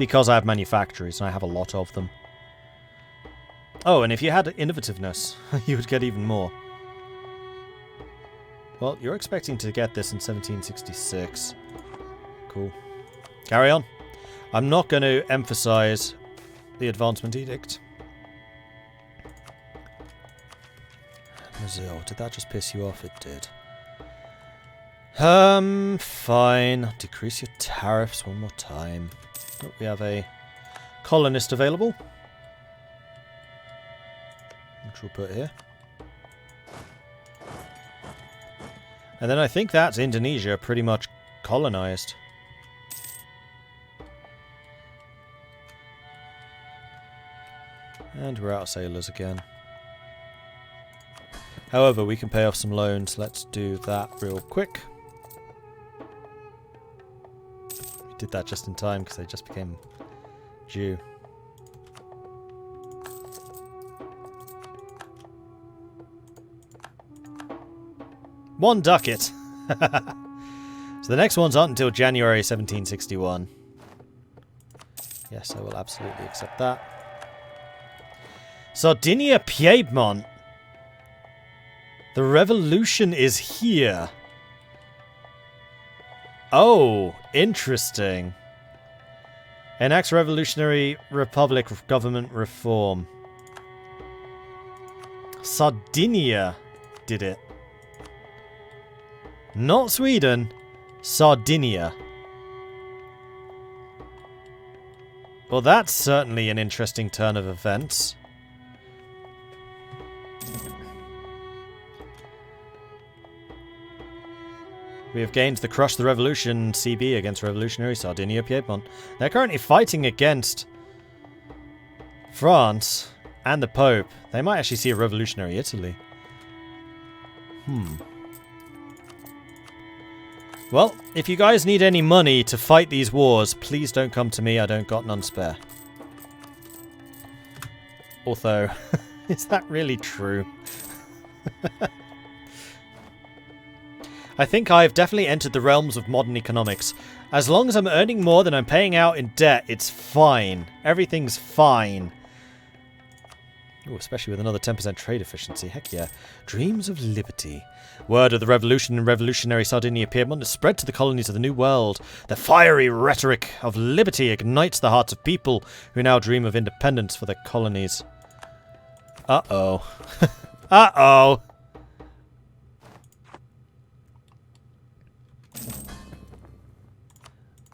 because I have manufactories and I have a lot of them. Oh, and if you had innovativeness, you would get even more. Well, you're expecting to get this in 1766. Cool. Carry on. I'm not going to emphasize the Advancement Edict. Brazil, did that just piss you off? It did. Fine. Decrease your tariffs one more time. Oh, we have a colonist available, which we'll put here. And then I think that's Indonesia pretty much colonized. And we're out of sailors again. However, we can pay off some loans. Let's do that real quick. We did that just in time because they just became due. One ducat. So the next one's not until January 1761. Yes, I will absolutely accept that. Sardinia Piedmont. The revolution is here. Oh, interesting. Enacts revolutionary republic government reform. Sardinia did it. Not Sweden. Sardinia. Well, that's certainly an interesting turn of events. We have gained the Crush the Revolution CB against Revolutionary Sardinia Piedmont. They're currently fighting against France and the Pope. They might actually see a revolutionary Italy. Well, if you guys need any money to fight these wars, please don't come to me. I don't got none spare. Although, is that really true? I think I've definitely entered the realms of modern economics. As long as I'm earning more than I'm paying out in debt, it's fine. Everything's fine. Ooh, especially with another 10% trade efficiency. Heck yeah. Dreams of liberty. Word of the revolution in revolutionary Sardinia Piedmont is spread to the colonies of the New World. The fiery rhetoric of liberty ignites the hearts of people who now dream of independence for their colonies. Uh-oh. Uh-oh.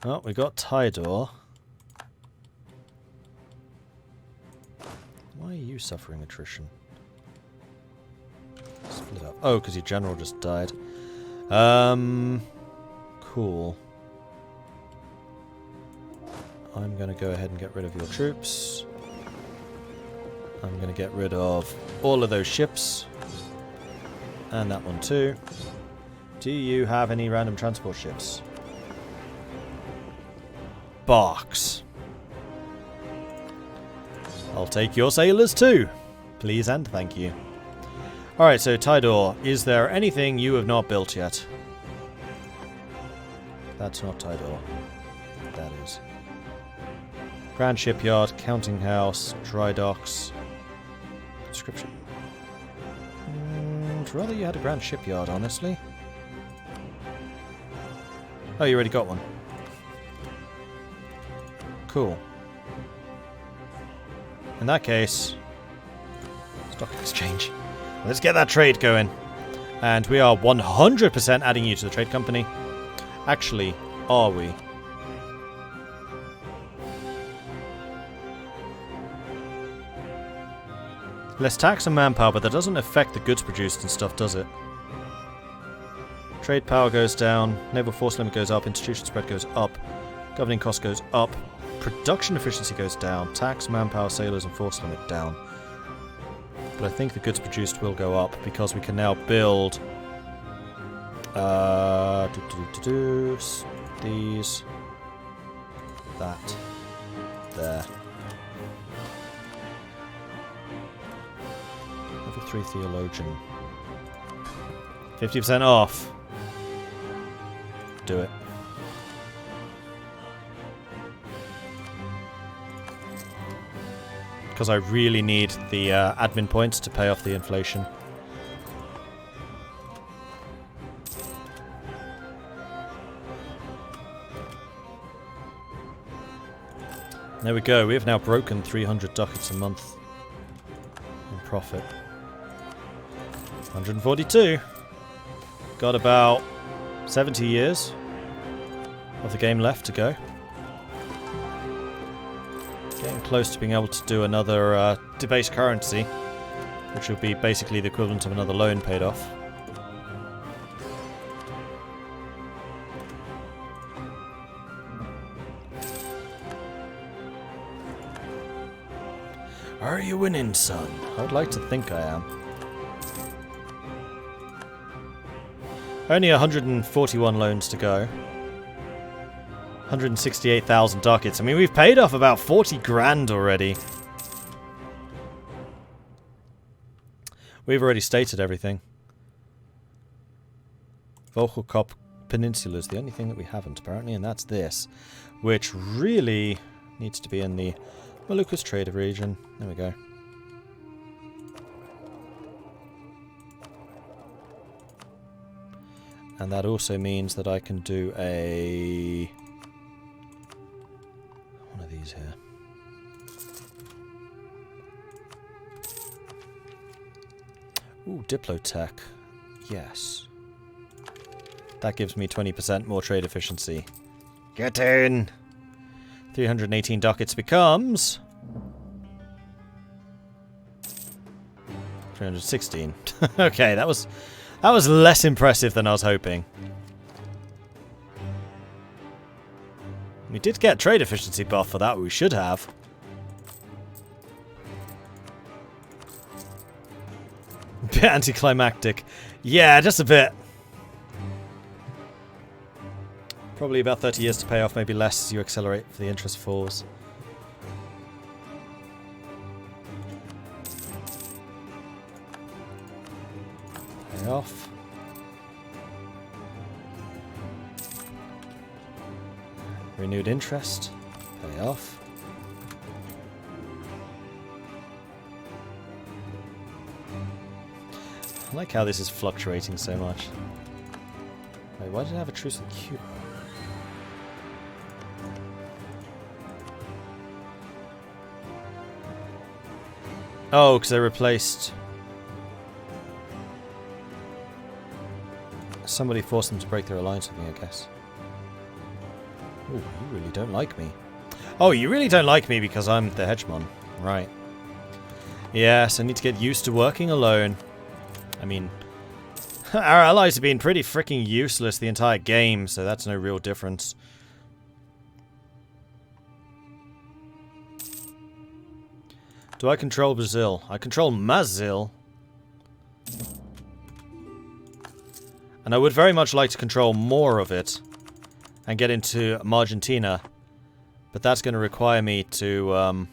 Oh, we got Tidor. Why are you suffering attrition? Split up. Oh, because your general just died. Cool. I'm going to go ahead and get rid of your troops. I'm going to get rid of all of those ships. And that one too. Do you have any random transport ships? Barks. I'll take your sailors too. Please and thank you. Alright, so Tidor, is there anything you have not built yet? That's not Tidor. That is. Grand Shipyard, Counting House, Dry Docks, Conscription. I'd rather you had a Grand Shipyard, honestly. Oh, you already got one. Cool. In that case, stock exchange. Let's get that trade going. And we are 100% adding you to the trade company. Actually, are we? Less tax and manpower, but that doesn't affect the goods produced and stuff, does it? Trade power goes down, naval force limit goes up, institution spread goes up, governing cost goes up, production efficiency goes down, tax, manpower, sailors and force limit down. But I think the goods produced will go up because we can now build these, that, there. Level 3 theologian. 50% off. Do it. because I really need the admin points to pay off the inflation. There we go, we have now broken 300 ducats a month in profit. 142. Got about 70 years of the game left to go. Getting close to being able to do another debased currency, which will be basically the equivalent of another loan paid off. Are you winning, son? I would like to think I am. Only 141 loans to go. 168,000 ducats. I mean, we've paid off about 40 grand already. We've already stated everything. Volkop Peninsula is the only thing that we haven't, apparently, and that's this. Which really needs to be in the Moluccas trade region. There we go. And that also means that I can do a... one of these here. Ooh, Diplotech. Yes. That gives me 20% more trade efficiency. Get in! 318 ducats becomes... 316. Okay, that was less impressive than I was hoping. We did get trade efficiency buff for that, we should have. Bit anticlimactic. Yeah, just a bit. Probably about 30 years to pay off, maybe less as you accelerate for the interest falls. Pay off. Renewed interest. Pay off. I like how this is fluctuating so much. Wait, why did I have a truce with Cuba? Oh, because they replaced... somebody forced them to break their alliance with me, I guess. Oh, you really don't like me. Oh, you really don't like me because I'm the hegemon. Right. Yes, I need to get used to working alone. I mean, our allies have been pretty freaking useless the entire game, so that's no real difference. Do I control Brazil? I control Mazil. And I would very much like to control more of it and get into Argentina. But that's going to require me to...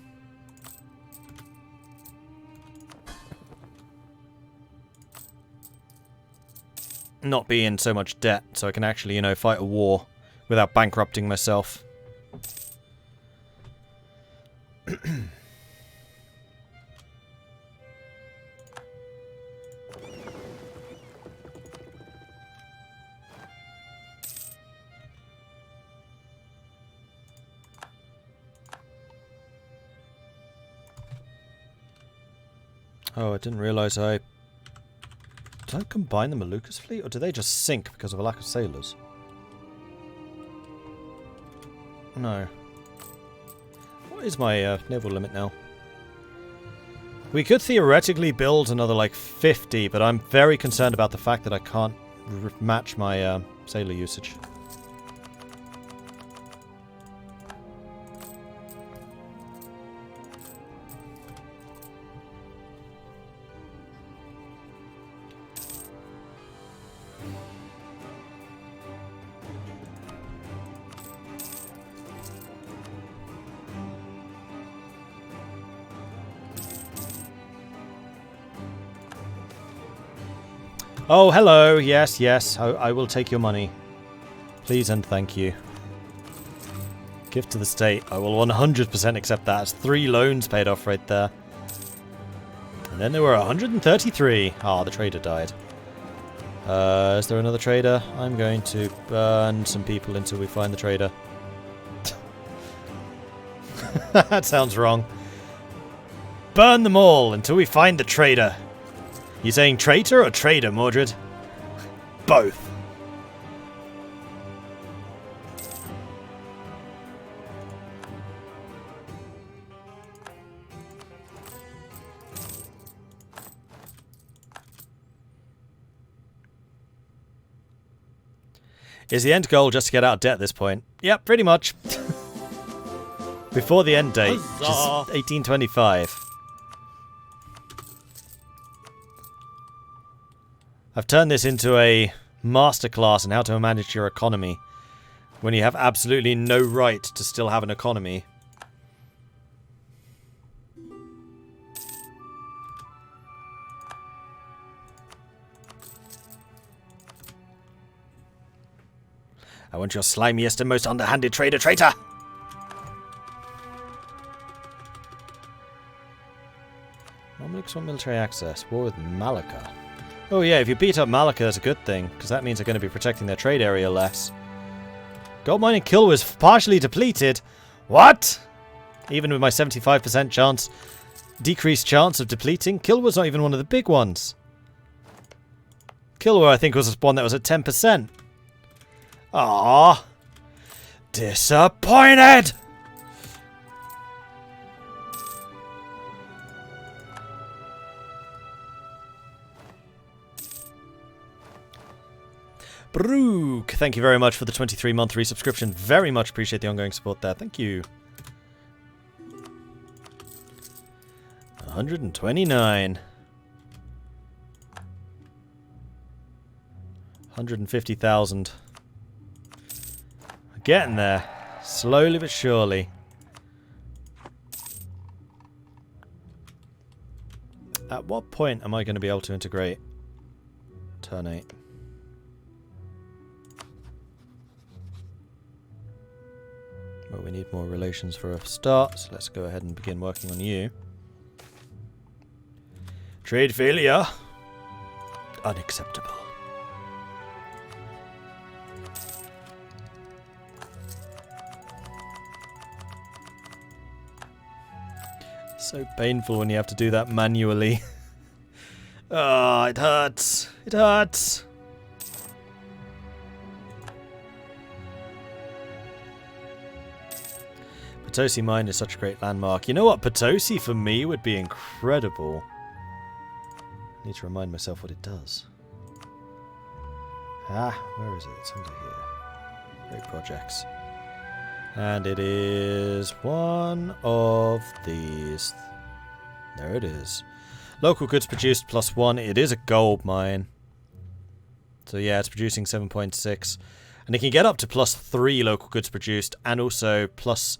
not be in so much debt, so I can actually, you know, fight a war without bankrupting myself. Oh, I didn't realize I... Did I combine the Moluccas fleet, or did they just sink because of a lack of sailors? No. What is my naval limit now? We could theoretically build another, like, 50, but I'm very concerned about the fact that I can't match my sailor usage. Oh, hello. Yes, yes. I will take your money. Please and thank you. Gift to the state. I will 100% accept that. It's 3 loans paid off right there. And then there were 133. Ah, the trader died. Is there another trader? I'm going to burn some people until we find the trader. That sounds wrong. Burn them all until we find the trader. You saying traitor or trader, Mordred? Both. Is the end goal just to get out of debt at this point? Yep, pretty much. Before the end date, which is 1825. I've turned this into a masterclass in how to manage your economy when you have absolutely no right to still have an economy. I want your slimiest and most underhanded trader, traitor! Mamluks want military access. War with Malacca. Oh yeah, if you beat up Malacca, that's a good thing, because that means they're going to be protecting their trade area less. Gold mining kill was partially depleted. What? Even with my 75% chance, decreased chance of depleting, kill was not even one of the big ones. Kilwa, I think, was one that was at 10%. Ah, disappointed! Brook, thank you very much for the 23-month resubscription. Very much appreciate the ongoing support there. Thank you. 129. 150,000. Getting there. Slowly but surely. At what point am I going to be able to integrate turn 8? Well, we need more relations for a start, so let's go ahead and begin working on you. Trade failure. Unacceptable. So painful when you have to do that manually. Ah, it hurts. It hurts. Potosi Mine is such a great landmark. You know what? Potosi for me would be incredible. I need to remind myself what it does. Ah, where is it? It's under here. Great projects. And it is one of these. There it is. Local goods produced +1. It is a gold mine. So yeah, it's producing 7.6. And it can get up to +3 local goods produced and also +15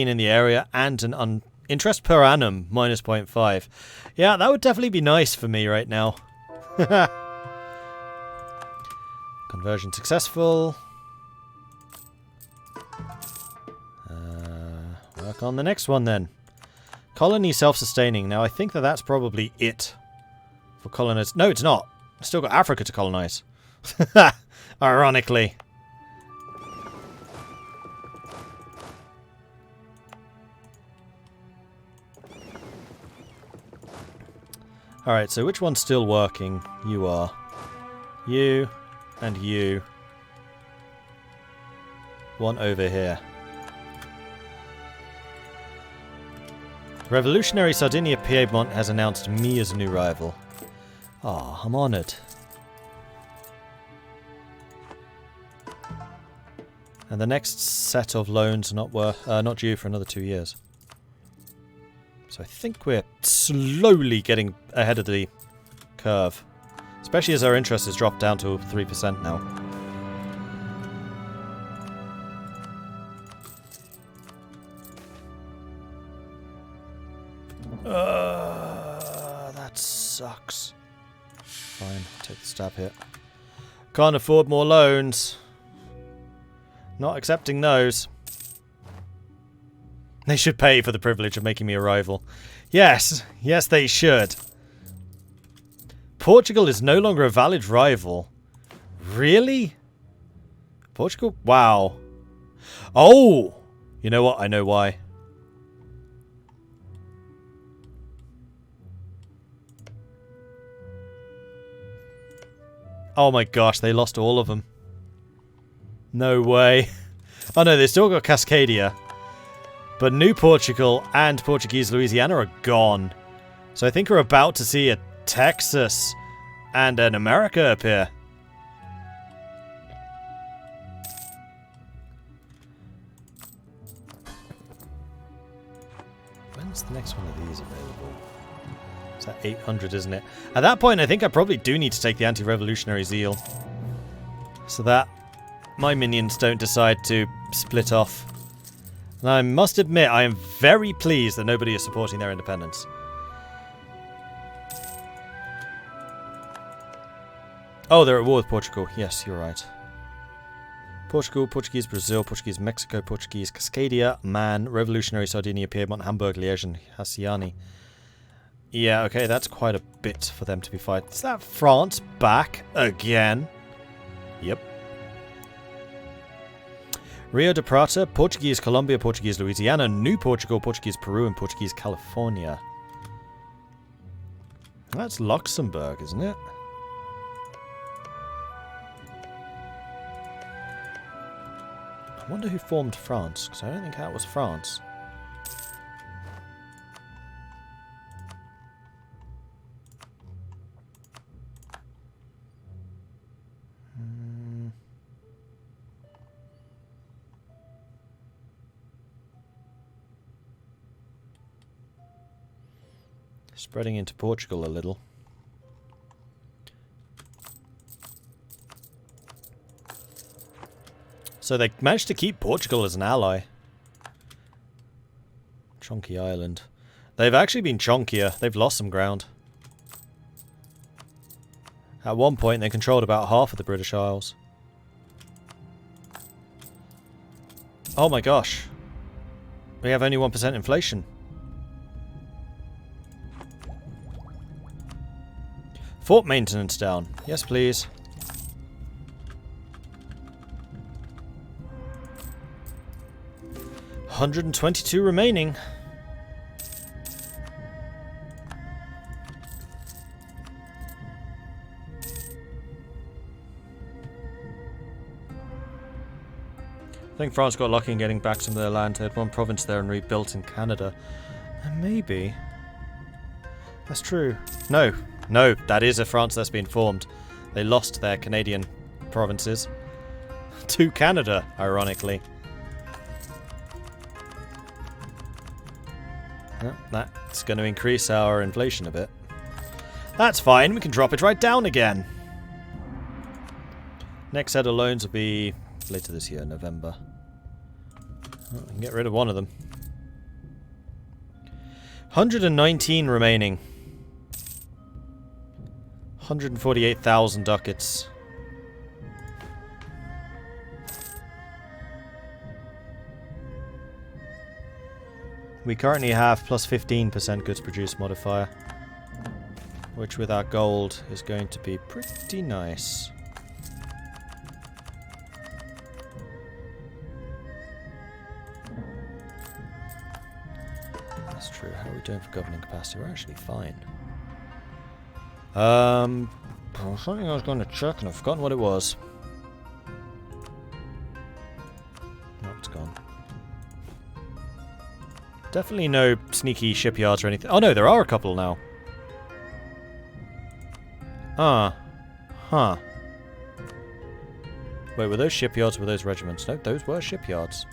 in the area and an interest per annum -0.5. Yeah, that would definitely be nice for me right now. Conversion successful. Work on the next one then. Colony self-sustaining. Now I think that that's probably it for colonists. No, it's not. I've still got Africa to colonize. Ironically. Alright, so which one's still working? You are. You and you. One over here. Revolutionary Sardinia Piedmont has announced me as a new rival. Ah, I'm honoured. And the next set of loans are not due for another 2 years. So I think we're slowly getting ahead of the curve. Especially as our interest has dropped down to 3% now. That sucks. Fine, take the stab hit. Can't afford more loans. Not accepting those. They should pay for the privilege of making me a rival. Yes, yes they should. Portugal is no longer a valid rival. Really? Portugal? Wow. Oh! You know what? I know why. Oh my gosh, they lost all of them. No way. Oh no, they still got Cascadia. But New Portugal and Portuguese Louisiana are gone. So I think we're about to see a Texas and an America appear. When's the next one of these available? It's at 800, isn't it? At that point, I think I probably do need to take the anti-revolutionary zeal. So that my minions don't decide to split off. And I must admit, I am very pleased that nobody is supporting their independence. Oh, they're at war with Portugal. Yes, you're right. Portugal, Portuguese Brazil, Portuguese Mexico, Portuguese Cascadia, Man, Revolutionary Sardinia, Piedmont, Hamburg, Liège, and Hassiani. Yeah, okay, that's quite a bit for them to be fighting. Is that France back again? Yep. Rio de Prata, Portuguese Colombia, Portuguese Louisiana, New Portugal, Portuguese Peru, and Portuguese California. That's Luxembourg, isn't it? I wonder who formed France, because I don't think that was France. Spreading into Portugal a little. So they managed to keep Portugal as an ally. Chonky Island. They've actually been chonkier. They've lost some ground. At one point they controlled about half of the British Isles. Oh my gosh. We have only 1% inflation. Fort maintenance down. Yes, please. $122 remaining. I think France got lucky in getting back some of their land. They had one province there and rebuilt in Canada. Maybe. That's true. No. No, that is a France that's been formed. They lost their Canadian provinces to Canada, ironically. Well, that's going to increase our inflation a bit. That's fine, we can drop it right down again. Next set of loans will be later this year, November. Oh, we can get rid of one of them. 119 remaining. 148,000 ducats. We currently have plus 15% goods produced modifier, which with our gold is going to be pretty nice. That's true. How are we doing for governing capacity? We're actually fine. Something I was going to check and I've forgotten what it was. No, it's gone. Definitely no sneaky shipyards or anything. Oh no, there are a couple now. Ah. Huh. Wait, were those shipyards or were those regiments? No, those were shipyards.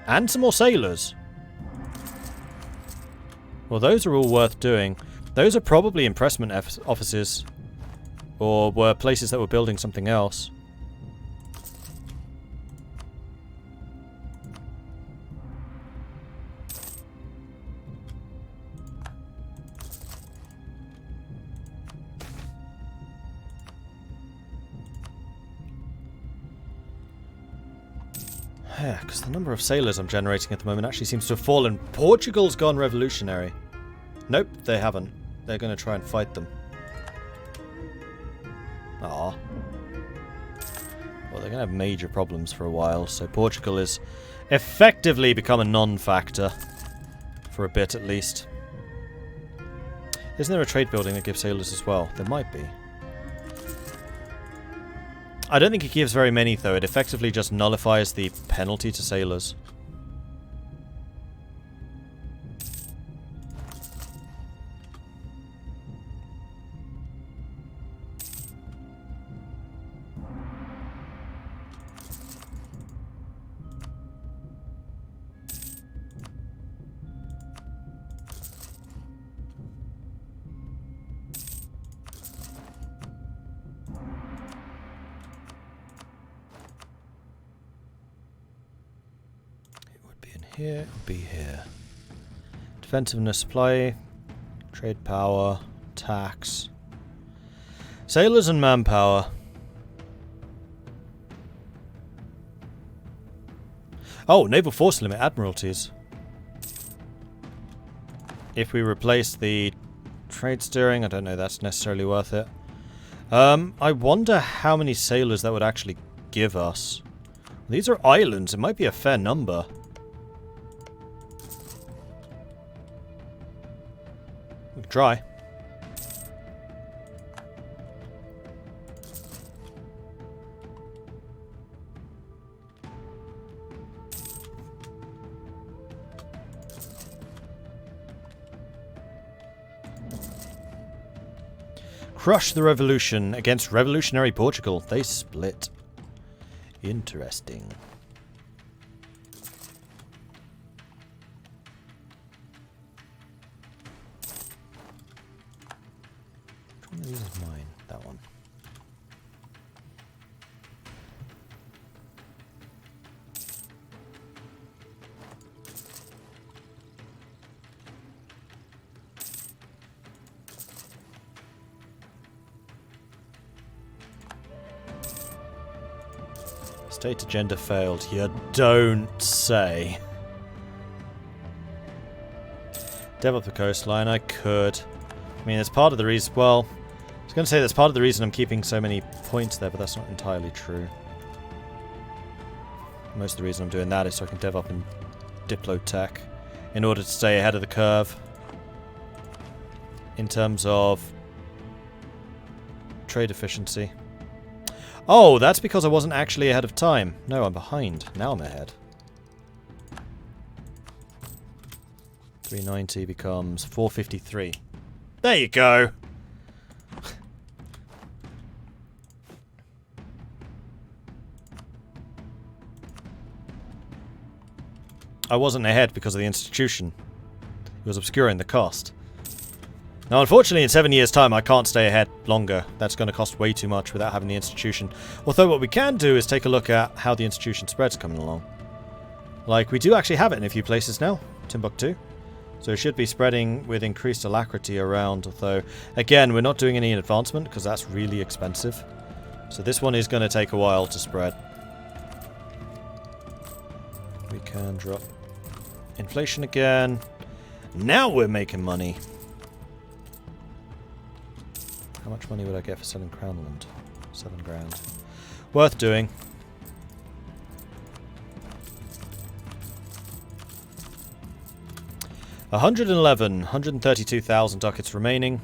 And some more sailors. Well, those are all worth doing. Those are probably impressment offices. Or were places that were building something else. Yeah, because the number of sailors I'm generating at the moment actually seems to have fallen. Portugal's gone revolutionary. Nope, they haven't. They're going to try and fight them. Aw. Well, they're going to have major problems for a while, so Portugal is effectively become a non-factor. For a bit, at least. Isn't there a trade building that gives sailors as well? There might be. I don't think it gives very many, though. It effectively just nullifies the penalty to sailors. Here, it would be here. Defensiveness, supply, trade power, tax. Sailors and manpower. Oh, naval force limit, admiralties. If we replace the trade steering, I don't know that's necessarily worth it. I wonder how many sailors that would actually give us. These are islands, it might be a fair number. We can try. Crush the revolution against revolutionary Portugal. They split. Interesting. This is mine, that one. State agenda failed. You don't say. Develop the coastline. I could. I mean, it's part of the reason. Well, I was going to say that's part of the reason I'm keeping so many points there, but that's not entirely true. Most of the reason I'm doing that is so I can dev up in Diplotech in order to stay ahead of the curve in terms of trade efficiency. Oh, that's because I wasn't actually ahead of time. No, I'm behind. Now I'm ahead. 390 becomes 453. There you go! I wasn't ahead because of the institution. It was obscuring the cost. Now, unfortunately, in 7 years' time, I can't stay ahead longer. That's going to cost way too much without having the institution. Although what we can do is take a look at how the institution spread's coming along. Like, we do actually have it in a few places now. Timbuktu. So it should be spreading with increased alacrity around. Although, again, we're not doing any advancement because that's really expensive. So this one is going to take a while to spread. We can drop inflation again. Now we're making money. How much money would I get for selling Crownland? 7 grand. Worth doing. $132,000 ducats remaining.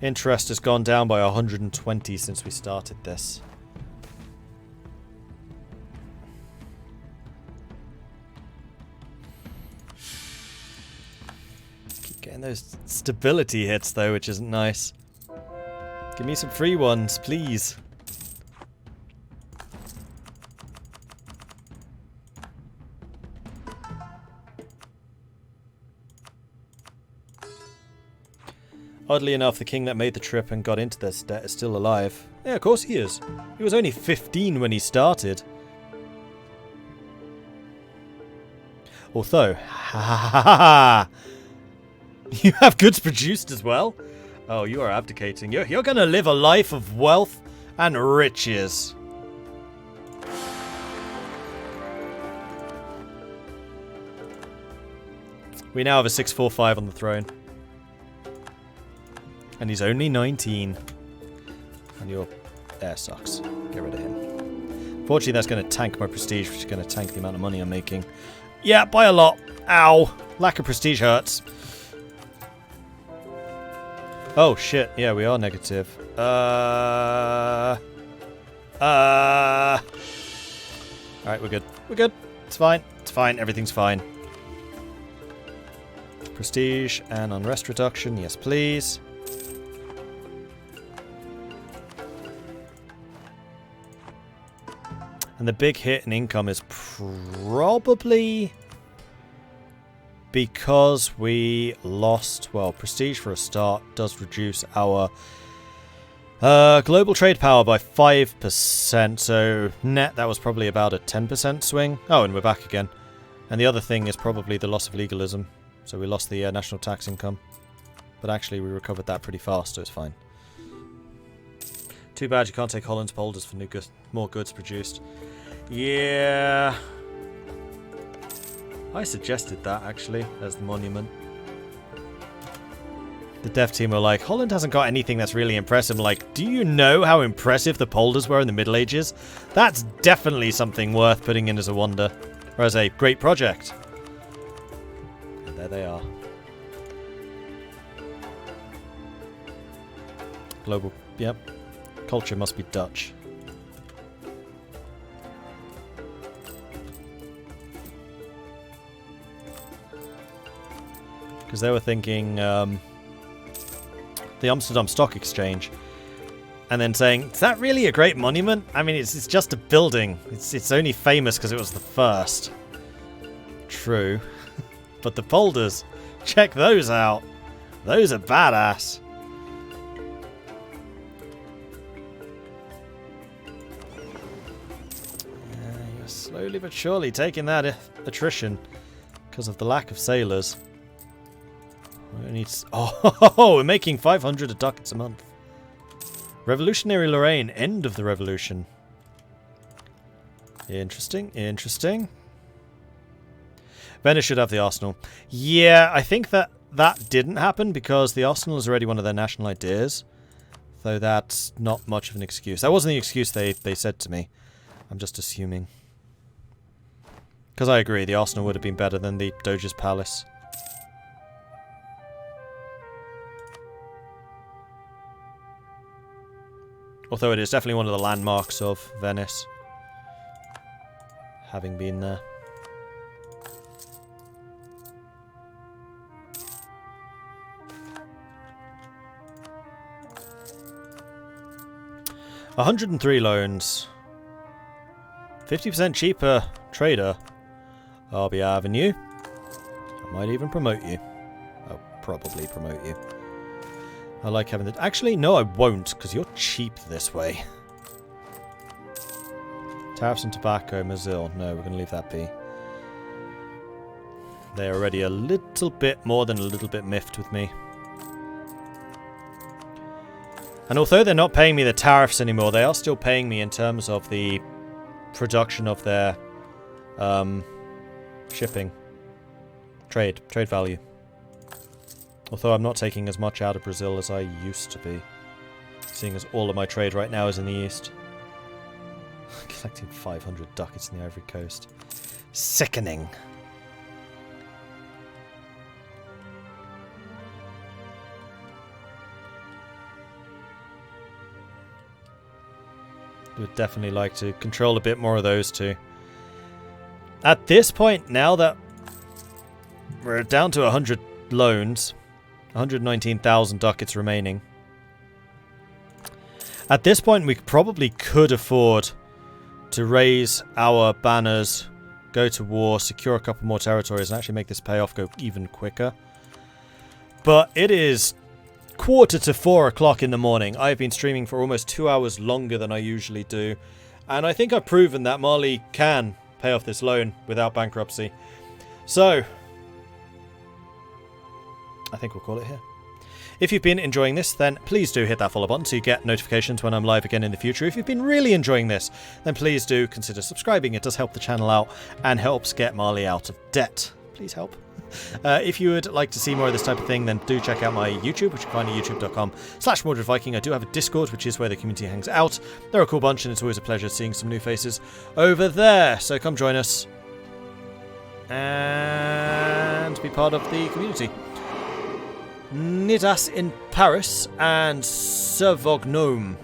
Interest has gone down by 120 since we started this. Keep getting those stability hits though, which isn't nice. Give me some free ones, please. Oddly enough, the king that made the trip and got into this debt is still alive. Yeah, of course he is. He was only 15 when he started. Although, you have goods produced as well? Oh, you are abdicating. You're going to live a life of wealth and riches. We now have a 645 on the throne. And he's only 19. And your air sucks. Get rid of him. Fortunately, that's going to tank my prestige, which is going to tank the amount of money I'm making. Yeah, by a lot. Ow. Lack of prestige hurts. Oh, shit. Yeah, we are negative. Alright, we're good. We're good. It's fine. It's fine. Everything's fine. Prestige and unrest reduction. Yes, please. And the big hit in income is probably because we lost, well, prestige for a start does reduce our global trade power by 5%. So net, that was probably about a 10% swing. Oh, and we're back again. And the other thing is probably the loss of legalism. So we lost the national tax income. But actually, we recovered that pretty fast, so it's fine. Too bad you can't take Holland's polders for more goods produced. Yeah. I suggested that, actually, as the monument. The dev team were like, Holland hasn't got anything that's really impressive. I'm like, do you know how impressive the polders were in the Middle Ages? That's definitely something worth putting in as a wonder. Or as a great project. And there they are. Global, yep. Culture must be Dutch. Because they were thinking the Amsterdam Stock Exchange, and then saying, is that really a great monument? I mean, it's just a building. It's only famous because it was the first. True. But the polders, check those out. Those are badass. You're slowly but surely taking that attrition because of the lack of sailors. Oh, we're making 500 ducats a month. Revolutionary Lorraine, end of the revolution. Interesting, interesting. Venice should have the arsenal. Yeah, I think that didn't happen because the arsenal is already one of their national ideas. Though that's not much of an excuse. That wasn't the excuse they said to me. I'm just assuming. Because I agree, the arsenal would have been better than the Doge's Palace. Although it is definitely one of the landmarks of Venice. Having been there. $103 loans. 50% cheaper trader. I'll be having you. I might even promote you. I'll probably promote you. I like having the... Actually, no, I won't, because you're cheap this way. Tariffs on tobacco, Mazil. No, we're going to leave that be. They're already a little bit more than a little bit miffed with me. And although they're not paying me the tariffs anymore, they are still paying me in terms of the production of their shipping. Trade value. Although I'm not taking as much out of Brazil as I used to be. Seeing as all of my trade right now is in the east. Collecting 500 ducats in the Ivory Coast. Sickening. Would definitely like to control a bit more of those two. At this point, now that we're down to 100 loans... 119,000 ducats remaining. At this point, we probably could afford to raise our banners, go to war, secure a couple more territories, and actually make this payoff go even quicker. But it is 3:45 o'clock in the morning. I've been streaming for almost 2 hours longer than I usually do. And I think I've proven that Mali can pay off this loan without bankruptcy. So... I think we'll call it here. If you've been enjoying this, then please do hit that follow button so you get notifications when I'm live again in the future. If you've been really enjoying this, then please do consider subscribing. It does help the channel out and helps get Mali out of debt. Please help. If you would like to see more of this type of thing, then do check out my YouTube, which you can find at youtube.com/Mordred Viking. I do have a Discord, which is where the community hangs out. They're a cool bunch, and it's always a pleasure seeing some new faces over there. So come join us and be part of the community. Nidas in Paris and Servognome.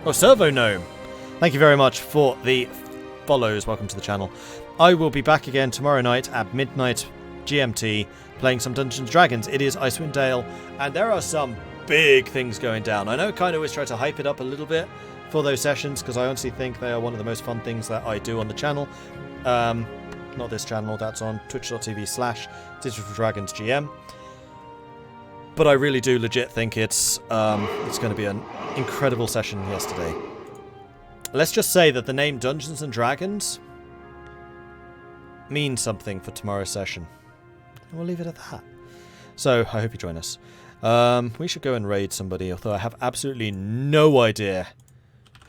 Thank you very much for the follows. Welcome to the channel. I will be back again tomorrow night at midnight GMT playing some Dungeons & Dragons. It is Icewind Dale, and there are some big things going down. I know I kind of always try to hype it up a little bit for those sessions, because I honestly think they are one of the most fun things that I do on the channel. Not this channel, that's on twitch.tv/DigitalDragonsGM. But I really do legit think it's going to be an incredible session yesterday. Let's just say that the name Dungeons & Dragons means something for tomorrow's session. And we'll leave it at that. So, I hope you join us. We should go and raid somebody, although I have absolutely no idea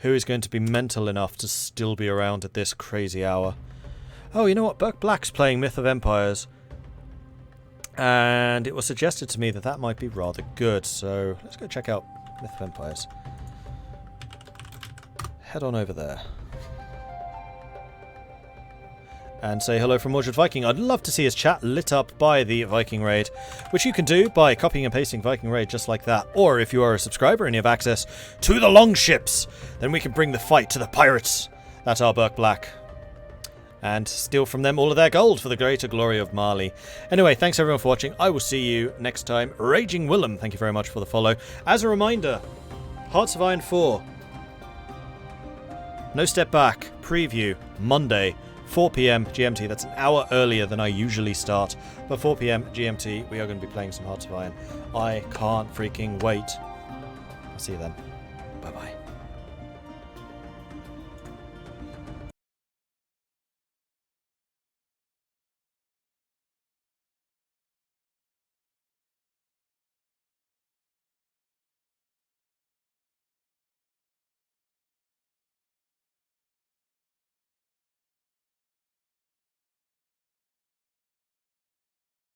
who is going to be mental enough to still be around at this crazy hour. Oh, you know what? Burke Black's playing Myth of Empires. And it was suggested to me that that might be rather good. So, let's go check out Myth of Empires. Head on over there. And say hello from Mordred Viking. I'd love to see his chat lit up by the Viking raid, which you can do by copying and pasting Viking raid just like that. Or if you are a subscriber and you have access to the longships, then we can bring the fight to the pirates that are Burke Black, and steal from them all of their gold for the greater glory of Marley. Anyway, thanks everyone for watching. I will see you next time. Raging Willem, thank you very much for the follow. As a reminder, Hearts of Iron 4, No Step Back, preview, Monday, 4 PM GMT. That's an hour earlier than I usually start. But 4 PM GMT, we are going to be playing some Hearts of Iron. I can't freaking wait. I'll see you then. Bye-bye.